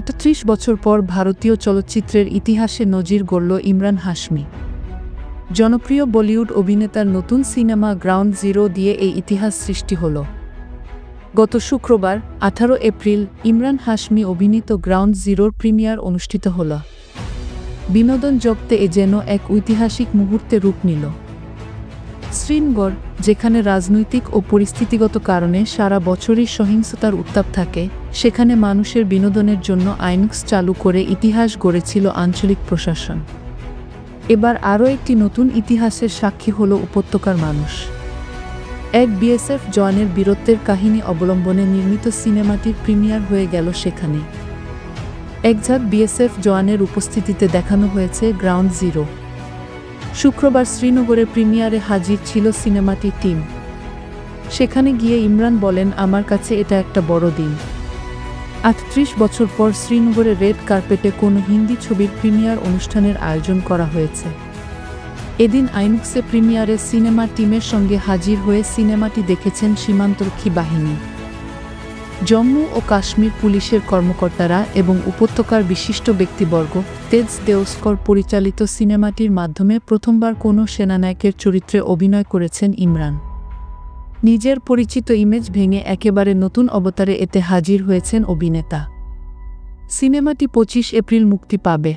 ৩৮ বছর পর ভারতীয় চলচ্চিত্রের ইতিহাসে নজির গড়ল ইমরান হাশমি। জনপ্রিয় বলিউড অভিনেতার নতুন সিনেমা গ্রাউন্ড জিরো দিয়ে এই ইতিহাস সৃষ্টি হল। গত শুক্রবার ১৮ এপ্রিল ইমরান হাশমি অভিনীত গ্রাউন্ড জিরোর প্রিমিয়ার অনুষ্ঠিত হল। বিনোদন জগতে এ যেন এক ঐতিহাসিক মুহূর্তে রূপ নিল। শ্রীনগর, যেখানে রাজনৈতিক ও পরিস্থিতিগত কারণে সারা বছরই সহিংসতার উত্তাপ থাকে, সেখানে মানুষের বিনোদনের জন্য আইনক্স চালু করে ইতিহাস গড়েছিল আঞ্চলিক প্রশাসন। এবার আরও একটি নতুন ইতিহাসের সাক্ষী হল উপত্যকার মানুষ। এক বিএসএফ জওয়ানের বীরত্বের কাহিনী অবলম্বনে নির্মিত সিনেমাটির প্রিমিয়ার হয়ে গেল সেখানে। একঝাঁক বিএসএফ জওয়ানের উপস্থিতিতে দেখানো হয়েছে গ্রাউন্ড জিরো। শুক্রবার শ্রীনগরে প্রিমিয়ারে হাজির ছিল সিনেমাটির টিম। সেখানে গিয়ে ইমরান বলেন, আমার কাছে এটা একটা বড় দিন। ৩৮ বছর পর শ্রীনগরে রেড কার্পেটে কোনো হিন্দি ছবির প্রিমিয়ার অনুষ্ঠানের আয়োজন করা হয়েছে। এদিন আইনক্সে প্রিমিয়ারে সিনেমা টিমের সঙ্গে হাজির হয়ে সিনেমাটি দেখেছেন সীমান্তরক্ষী বাহিনী, জম্মু ও কাশ্মীর পুলিশের কর্মকর্তারা এবং উপত্যকার বিশিষ্ট ব্যক্তিবর্গ। তেজ দেওস্কর পরিচালিত সিনেমাটির মাধ্যমে প্রথমবার কোনো সেনানায়কের চরিত্রে অভিনয় করেছেন ইমরান। নিজের পরিচিত ইমেজ ভেঙে একেবারে নতুন অবতারে এতে হাজির হয়েছেন অভিনেতা। সিনেমাটি ২৫ এপ্রিল মুক্তি পাবে।